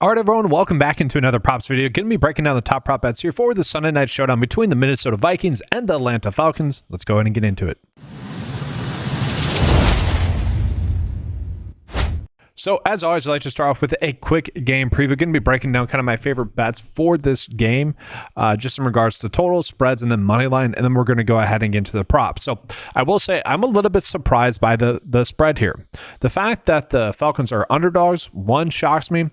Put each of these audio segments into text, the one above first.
All right, everyone, welcome back into another props video. Going to be breaking down the top prop bets here for the Sunday night showdown between the Minnesota Vikings and the Atlanta Falcons. Let's go ahead and get into it. So, as always, I'd like to start off with a quick game preview. Going to be breaking down kind of my favorite bets for this game, just in regards to totals, spreads, and then money line, and then we're going to go ahead and get into the props. So, I will say I'm a little bit surprised by the spread here. The fact that the Falcons are underdogs, one, shocks me.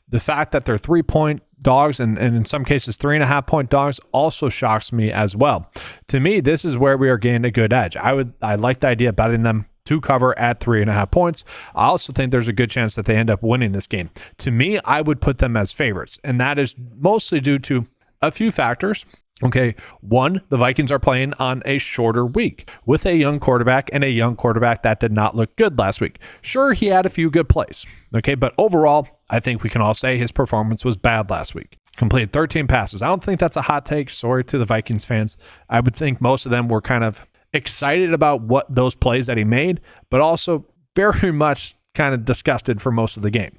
The fact that they're 3-point dogs and in some cases 3.5-point dogs also shocks me as well. To me, this is where we are getting a good edge. I like the idea of betting them to cover at 3.5 points. I also think there's a good chance that they end up winning this game. To me, I would put them as favorites, and that is mostly due to a few factors. Okay, one, the Vikings are playing on a shorter week with a young quarterback and a young quarterback that did not look good last week. Sure, he had a few good plays, okay, but overall, I think we can all say his performance was bad last week. Completed 13 passes. I don't think that's a hot take. Sorry to the Vikings fans. I would think most of them were kind of excited about what those plays that he made, but also very much kind of disgusted for most of the game.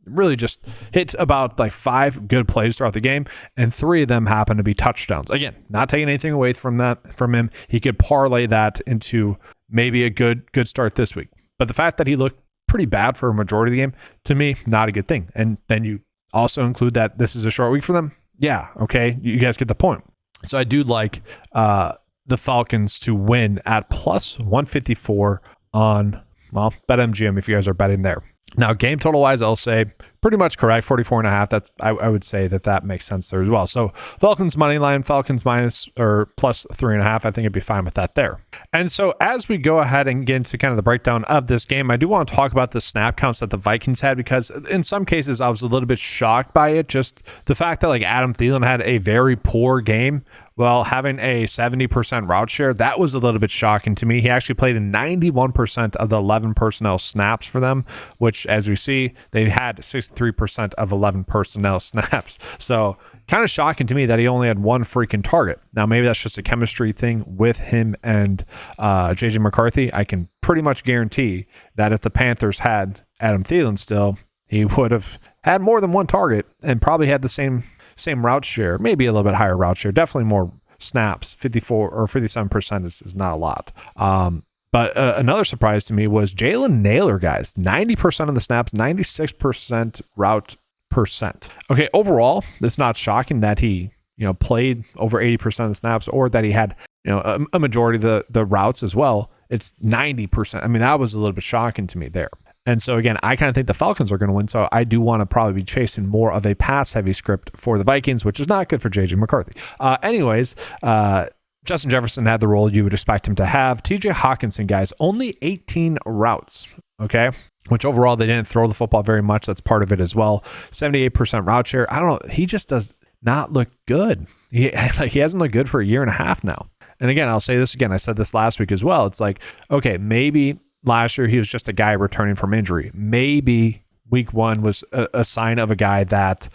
Really just hit about like 5 good plays throughout the game, and 3 of them happen to be touchdowns. Again, not taking anything away from him. He could parlay that into maybe a good start this week. But the fact that he looked pretty bad for a majority of the game, to me, not a good thing. And then you also include that this is a short week for them. Yeah, okay, you guys get the point. So I do like the Falcons to win at plus 154 on, well, BetMGM if you guys are betting there. Now, game total wise, I'll say pretty much correct, 44.5. That's I would say that makes sense there as well. So Falcons money line, Falcons minus or plus 3.5. I think I'd be fine with that there. And so as we go ahead and get into kind of the breakdown of this game, I do want to talk about the snap counts that the Vikings had, because in some cases I was a little bit shocked by it. Just the fact that like Adam Thielen had a very poor game. Well, having a 70% route share, that was a little bit shocking to me. He actually played in 91% of the 11 personnel snaps for them, which, as we see, they had 63% of 11 personnel snaps. So kind of shocking to me that he only had one freaking target. Now, maybe that's just a chemistry thing with him and J.J. McCarthy. I can pretty much guarantee that if the Panthers had Adam Thielen still, he would have had more than one target and probably had the same route share, maybe a little bit higher route share, definitely more snaps. 54 or 57% is not a lot. But another surprise to me was Jalen Nailor, guys. 90% of the snaps, 96% route percent. Okay, overall, it's not shocking that he played over 80% of the snaps, or that he had a majority of the routes as well. It's 90%. I mean, that was a little bit shocking to me there. And so, again, I kind of think the Falcons are going to win, so I do want to probably be chasing more of a pass-heavy script for the Vikings, which is not good for J.J. McCarthy. Anyways, Justin Jefferson had the role you would expect him to have. T.J. Hawkinson, guys, only 18 routes, okay? Which overall, they didn't throw the football very much. That's part of it as well. 78% route share. I don't know. He just does not look good. He hasn't looked good for a year and a half now. And again, I'll say this again. I said this last week as well. It's like, okay, maybe last year he was just a guy returning from injury. Maybe week 1 was a sign of a guy that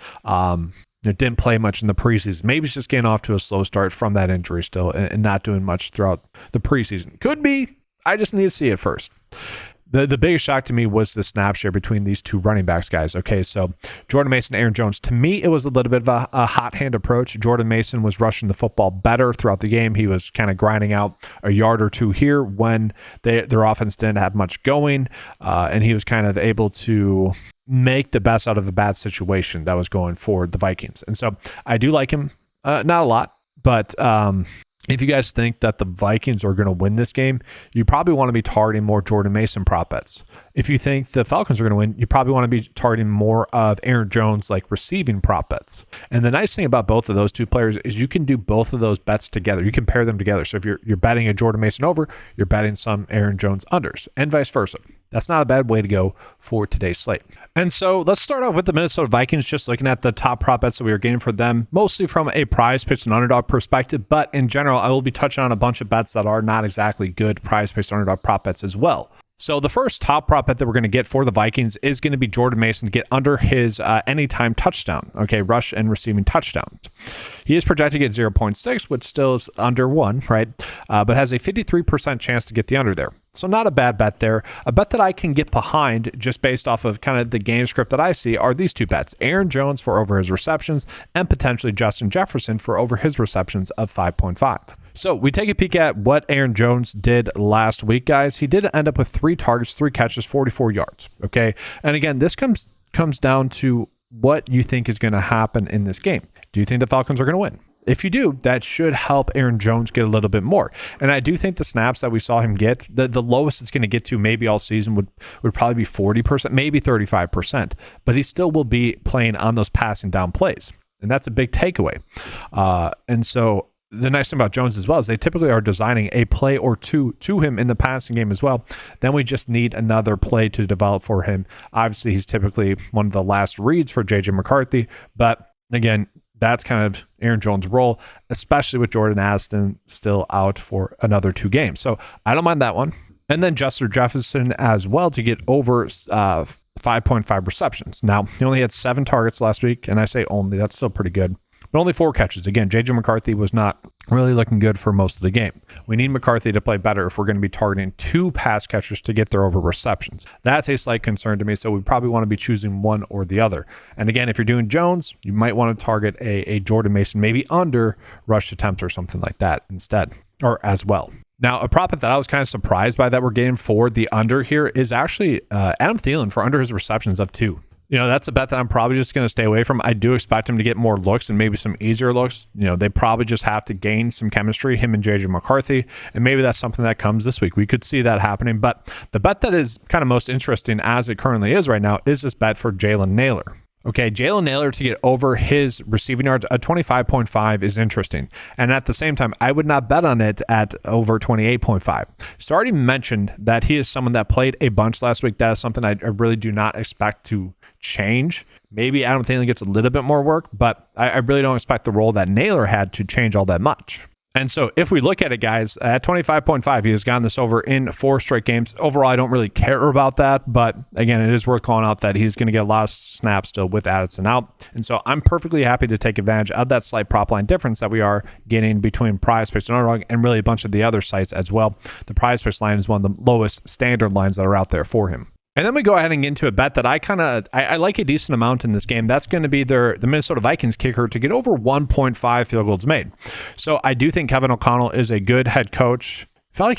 didn't play much in the preseason. Maybe he's just getting off to a slow start from that injury still and not doing much throughout the preseason. Could be. I just need to see it first. The biggest shock to me was the snap share between these two running backs, guys. Okay, so Jordan Mason, Aaron Jones. To me, it was a little bit of a hot hand approach. Jordan Mason was rushing the football better throughout the game. He was kind of grinding out a yard or two here when their offense didn't have much going, and he was kind of able to make the best out of a bad situation that was going for the Vikings. And so I do like him, not a lot, but if you guys think that the Vikings are going to win this game, you probably want to be targeting more Jordan Mason prop bets. If you think the Falcons are going to win, you probably want to be targeting more of Aaron Jones, like receiving prop bets. And the nice thing about both of those two players is you can do both of those bets together. You can pair them together. So if you're betting a Jordan Mason over, you're betting some Aaron Jones unders, and vice versa. That's not a bad way to go for today's slate. And so let's start off with the Minnesota Vikings, just looking at the top prop bets that we are getting for them, mostly from a prize pitch and underdog perspective. But in general, I will be touching on a bunch of bets that are not exactly good prize pitch and underdog prop bets as well. So the first top prop bet that we're going to get for the Vikings is going to be Jordan Mason to get under his anytime touchdown, okay, rush and receiving touchdowns. He is projected to get 0.6, which still is under 1, right? But has a 53% chance to get the under there. So not a bad bet there. A bet that I can get behind just based off of kind of the game script that I see are these two bets. Aaron Jones for over his receptions and potentially Justin Jefferson for over his receptions of 5.5. So we take a peek at what Aaron Jones did last week, guys. He did end up with 3 targets, 3 catches, 44 yards. Okay. And again, this comes down to what you think is going to happen in this game. Do you think the Falcons are going to win? If you do, that should help Aaron Jones get a little bit more. And I do think the snaps that we saw him get, the lowest it's going to get to maybe all season would probably be 40%, maybe 35%. But he still will be playing on those passing down plays. And that's a big takeaway. And so the nice thing about Jones as well is they typically are designing a play or two to him in the passing game as well. Then we just need another play to develop for him. Obviously, he's typically one of the last reads for J.J. McCarthy. But again, that's kind of Aaron Jones' role, especially with Jordan Addison still out for another 2 games. So I don't mind that one. And then Justin Jefferson as well to get over 5.5 receptions. Now, he only had 7 targets last week, and I say only, that's still pretty good. But only 4 catches. Again, J.J. McCarthy was not really looking good for most of the game. We need McCarthy to play better if we're going to be targeting 2 pass catchers to get there over receptions. That's a slight concern to me, so we probably want to be choosing one or the other. And again, if you're doing Jones, you might want to target a Jordan Mason, maybe under rush attempts or something like that instead, or as well. Now, a prop bet that I was kind of surprised by that we're getting for the under here is actually Adam Thielen for under his receptions of 2. That's a bet that I'm probably just going to stay away from. I do expect him to get more looks and maybe some easier looks. They probably just have to gain some chemistry, him and J.J. McCarthy, and maybe that's something that comes this week. We could see that happening, but the bet that is kind of most interesting as it currently is right now is this bet for Jalen Nailor. Okay, Jalen Nailor to get over his receiving yards at 25.5 is interesting. And at the same time, I would not bet on it at over 28.5. So I already mentioned that he is someone that played a bunch last week. That is something I really do not expect to change. Maybe Adam Thielen gets a little bit more work, but I really don't expect the role that Nailor had to change all that much. And so if we look at it, guys, at 25.5, he has gotten this over in 4 straight games. Overall, I don't really care about that. But again, it is worth calling out that he's going to get a lot of snaps still with Addison out. And so I'm perfectly happy to take advantage of that slight prop line difference that we are getting between Prize Picks and Underdog and really a bunch of the other sites as well. The Prize Picks line is one of the lowest standard lines that are out there for him. And then we go ahead and get into a bet that I like a decent amount in this game. That's going to be the Minnesota Vikings kicker to get over 1.5 field goals made. So I do think Kevin O'Connell is a good head coach. I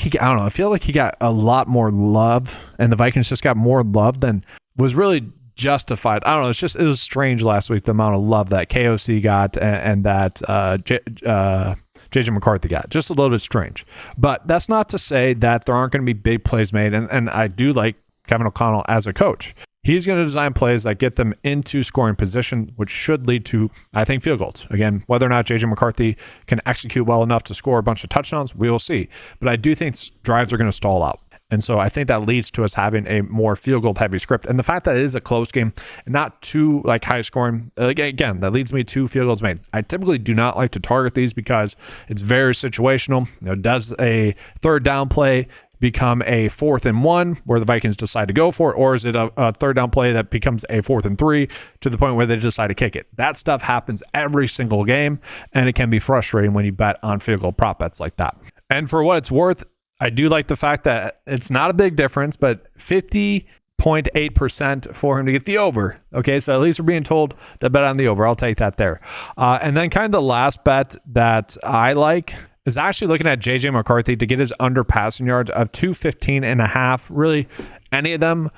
feel like he got a lot more love, and the Vikings just got more love than was really justified. I don't know. It was strange last week, the amount of love that KOC got and that J.J. McCarthy got. Just a little bit strange. But that's not to say that there aren't going to be big plays made, and I do like Kevin O'Connell as a coach. He's going to design plays that get them into scoring position, which should lead to, I think, field goals. Again, whether or not J.J. McCarthy can execute well enough to score a bunch of touchdowns, we will see. But I do think drives are going to stall out. And so I think that leads to us having a more field goal heavy script. And the fact that it is a close game and not too high scoring, again, that leads me to field goals made. I typically do not like to target these because it's very situational. Does a third down play become a 4th and 1 where the Vikings decide to go for it, or is it a third down play that becomes a 4th and 3 to the point where they decide to kick it? That stuff happens every single game, and it can be frustrating when you bet on field goal prop bets like that. And for what it's worth, I do like the fact that it's not a big difference, but 50.8% for him to get the over. Okay, so at least we're being told to bet on the over. I'll take that there. And then kind of the last bet that I like is actually looking at J.J. McCarthy to get his under passing yards of 215.5. Really, any of them.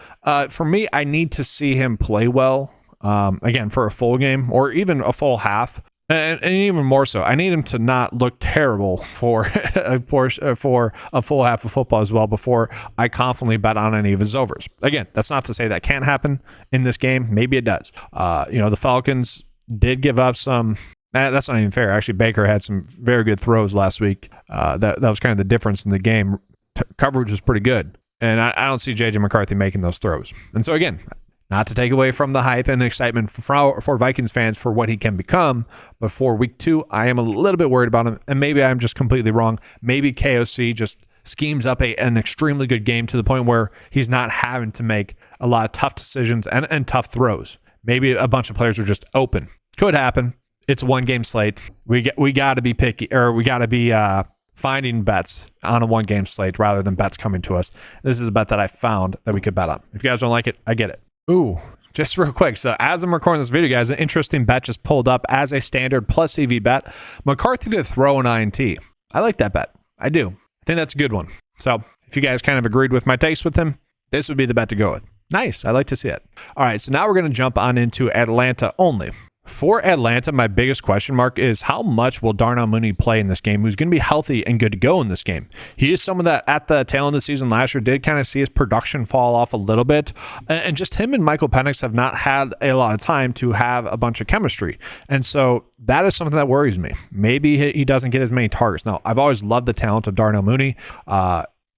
For me, I need to see him play well, again, for a full game or even a full half. And even more so, I need him to not look terrible for a full half of football as well before I confidently bet on any of his overs. Again, that's not to say that can't happen in this game. Maybe it does. The Falcons did give up some. That's not even fair. Actually, Baker had some very good throws last week. That was kind of the difference in the game. Coverage was pretty good. And I don't see J.J. McCarthy making those throws. And so, again, not to take away from the hype and excitement for Vikings fans for what he can become, but for week 2, I am a little bit worried about him. And maybe I'm just completely wrong. Maybe KOC just schemes up an extremely good game to the point where he's not having to make a lot of tough decisions and tough throws. Maybe a bunch of players are just open. Could happen. It's a 1-game slate. We got to be picky, or we got to be finding bets on a one-game slate rather than bets coming to us. This is a bet that I found that we could bet on. If you guys don't like it, I get it. Ooh, just real quick. So as I'm recording this video, guys, an interesting bet just pulled up as a standard plus EV bet. McCarthy to throw an INT. I like that bet. I do. I think that's a good one. So if you guys kind of agreed with my takes with him, this would be the bet to go with. Nice. I like to see it. All right. So now we're going to jump on into Atlanta only. For Atlanta, my biggest question mark is how much will Darnell Mooney play in this game, who's going to be healthy and good to go in this game. He is someone that at the tail end of the season last year did kind of see his production fall off a little bit. And just him and Michael Penix have not had a lot of time to have a bunch of chemistry. And so that is something that worries me. Maybe he doesn't get as many targets. Now, I've always loved the talent of Darnell Mooney.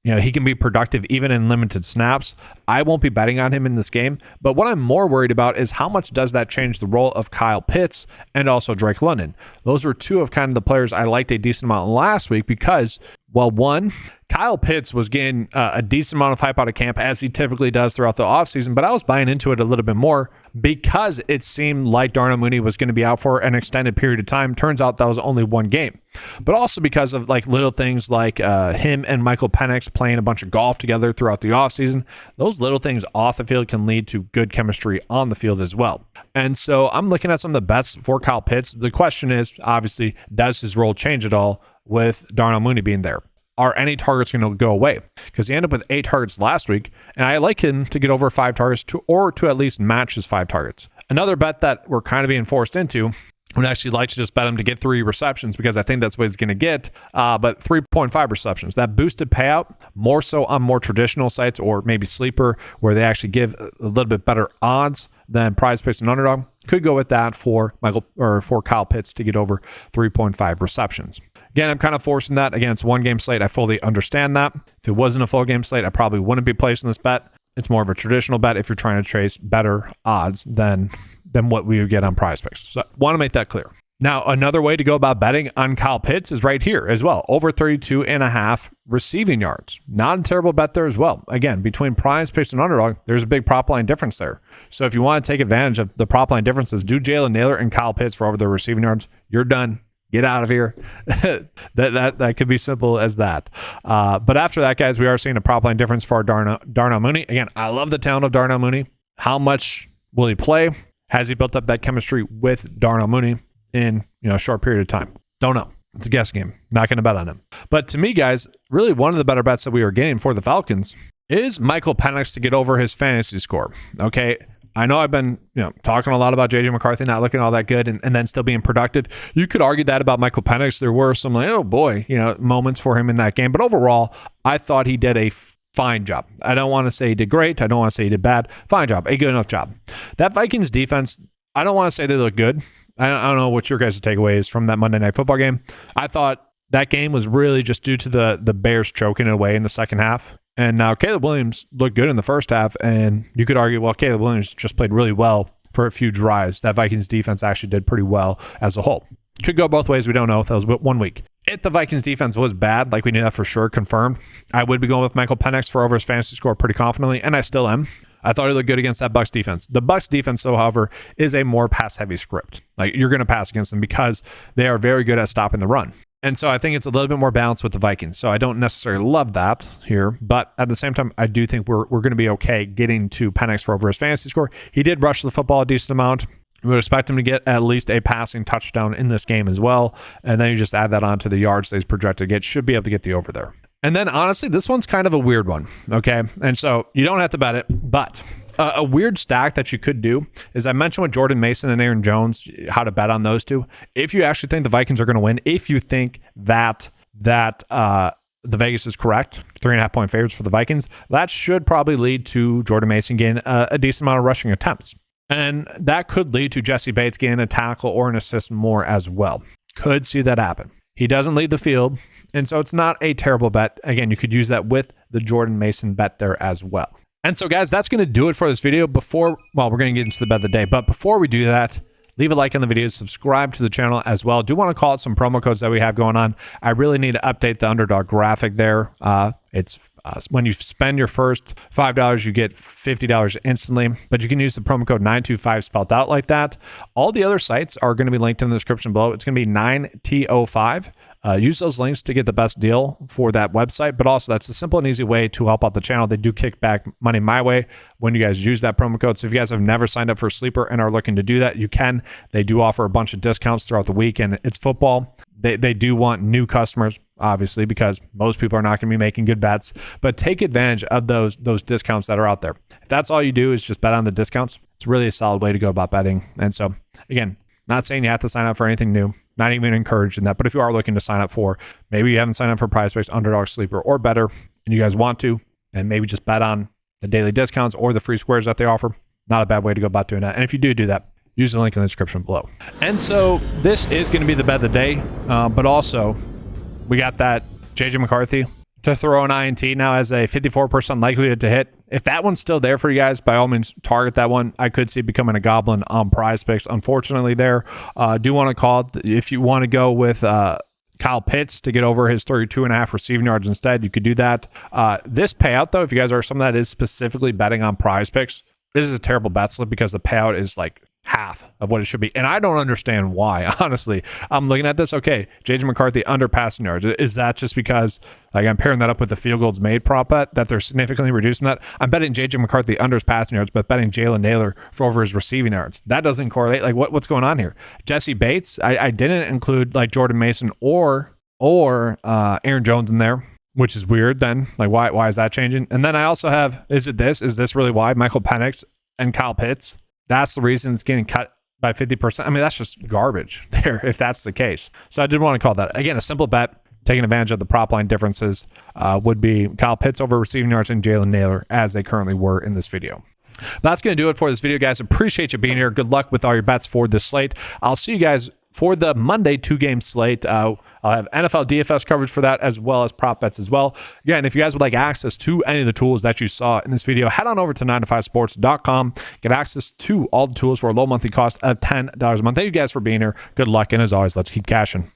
He can be productive even in limited snaps. I won't be betting on him in this game, but what I'm more worried about is how much does that change the role of Kyle Pitts and also Drake London. Those were two of kind of the players I liked a decent amount last week because, well, one, Kyle Pitts was getting a decent amount of hype out of camp as he typically does throughout the offseason, but I was buying into it a little bit more because it seemed like Darnell Mooney was going to be out for an extended period of time. Turns out that was only one game, but also because of like little things like him and Michael Penix playing a bunch of golf together throughout the offseason. Those little things off the field can lead to good chemistry on the field as well. And so I'm looking at some of the bets for Kyle Pitts. The question is, obviously, does his role change at all with Darnell Mooney being there? Are any targets going to go away? Because he ended up with 8 targets last week, and I like him to get over 5 targets or to at least match his 5 targets. Another bet that we're kind of being forced into, would actually like to just bet him to get 3 receptions because I think that's what he's going to get, but 3.5 receptions. That boosted payout, more so on more traditional sites or maybe sleeper where they actually give a little bit better odds than prize picks and underdog. Could go with that for Kyle Pitts to get over 3.5 receptions. Again, I'm kind of forcing that. Again, it's a one-game slate. I fully understand that. If it wasn't a full game slate, I probably wouldn't be placing this bet. It's more of a traditional bet if you're trying to chase better odds than what we would get on prize picks. So I want to make that clear. Now, another way to go about betting on Kyle Pitts is right here as well. Over 32.5 receiving yards. Not a terrible bet there as well. Again, between prize picks and underdog, there's a big prop line difference there. So if you want to take advantage of the prop line differences, do Jalen Naylor and Kyle Pitts for over their receiving yards. You're done. Get out of here. that could be simple as that. But after that, guys, we are seeing a prop line difference for Darnell Mooney. Again, I love the talent of Darnell Mooney. How much will he play? Has he built up that chemistry with Darnell Mooney in a short period of time? Don't know. It's a guess game. Not going to bet on him. But to me, guys, really one of the better bets that we are getting for the Falcons is Michael Penix to get over his fantasy score. Okay. I know I've been talking a lot about JJ McCarthy not looking all that good and then still being productive. You could argue that about Michael Penix. There were some moments for him in that game. But overall, I thought he did a fine job. I don't want to say he did great. I don't want to say he did bad. Fine job. A good enough job. That Vikings defense, I don't want to say they look good. I don't know what your guys' takeaway is from that Monday Night Football game. I thought that game was really just due to the Bears choking it away in the second half. And now Caleb Williams looked good in the first half, and you could argue, well, Caleb Williams just played really well for a few drives. That Vikings defense actually did pretty well as a whole. Could go both ways. We don't know if that was 1 week. If the Vikings defense was bad, like we knew that for sure, confirmed, I would be going with Michael Penix for over his fantasy score pretty confidently, and I still am. I thought he looked good against that Bucs defense. The Bucs defense, though, however, is a more pass-heavy script. Like, you're going to pass against them because they are very good at stopping the run. And so I think it's a little bit more balanced with the Vikings. So I don't necessarily love that here, but at the same time, I do think we're going to be okay getting to Penix for over his fantasy score. He did rush the football a decent amount. We would expect him to get at least a passing touchdown in this game as well. And then you just add that on to the yards that he's projected to get. Should be able to get the over there. And then honestly, this one's kind of a weird one. Okay. And so you don't have to bet it, but a weird stack that you could do is I mentioned with Jordan Mason and Aaron Jones, how to bet on those two. If you actually think the Vikings are going to win, if you think that the Vegas is correct, 3.5 point favorites for the Vikings, that should probably lead to Jordan Mason getting a decent amount of rushing attempts. And that could lead to Jesse Bates getting a tackle or an assist more as well. Could see that happen. He doesn't lead the field, and so it's not a terrible bet. Again, you could use that with the Jordan Mason bet there as well. And so, guys, that's going to do it for this video. We're going to get into the bet of the day. But before we do that, leave a like on the video, subscribe to the channel as well. Do want to call out some promo codes that we have going on. I really need to update the underdog graphic there. It's when you spend your first $5, you get $50 instantly, but you can use the promo code 925 spelled out like that. All the other sites are going to be linked in the description below. It's going to be 9TO5. use those links to get the best deal for that website. But also, that's a simple and easy way to help out the channel. They do kick back money my way when you guys use that promo code. So if you guys have never signed up for Sleeper and are looking to do that, you can. They do offer a bunch of discounts throughout the week, and it's football. They do want new customers, obviously, because most people are not going to be making good bets. But take advantage of those discounts that are out there. If that's all you do is just bet on the discounts, it's really a solid way to go about betting. And so, again, not saying you have to sign up for anything new. Not even encouraging that. But if you are looking to sign up for, maybe you haven't signed up for PrizePicks, Underdog, Sleeper, or better, and you guys want to, and maybe just bet on the daily discounts or the free squares that they offer, not a bad way to go about doing that. And if you do that, use the link in the description below. And so this is going to be the bet of the day, but also we got that JJ McCarthy to throw an INT now as a 54% likelihood to hit. If that one's still there for you guys, by all means, target that one. I could see it becoming a goblin on PrizePicks. Unfortunately, there. Do want to call it. If you want to go with Kyle Pitts to get over his 32.5 receiving yards instead, you could do that. This payout, though, if you guys are someone that is specifically betting on PrizePicks, this is a terrible bet slip because the payout is like half of what it should be. And I don't understand why, honestly. I'm looking at this. Okay, JJ McCarthy under passing yards. Is that just because I'm pairing that up with the field goals made prop bet that they're significantly reducing that? I'm betting JJ McCarthy under his passing yards, but betting Jalen Naylor for over his receiving yards. That doesn't correlate. What's going on here? Jesse Bates, I didn't include Jordan Mason or Aaron Jones in there, which is weird then. Why is that changing? And then I also have, is this really why? Michael Penix and Kyle Pitts. That's the reason it's getting cut by 50%. I mean, that's just garbage there if that's the case. So I did want to call that. Again, a simple bet, taking advantage of the prop line differences, would be Kyle Pitts over receiving yards and Jalen Naylor as they currently were in this video. But that's going to do it for this video, guys. Appreciate you being here. Good luck with all your bets for this slate. I'll see you guys for the Monday 2-game slate. I'll have NFL DFS coverage for that, as well as prop bets as well. Again, if you guys would like access to any of the tools that you saw in this video, head on over to 9to5sports.com. Get access to all the tools for a low monthly cost of $10 a month. Thank you guys for being here. Good luck, and as always, let's keep cashing.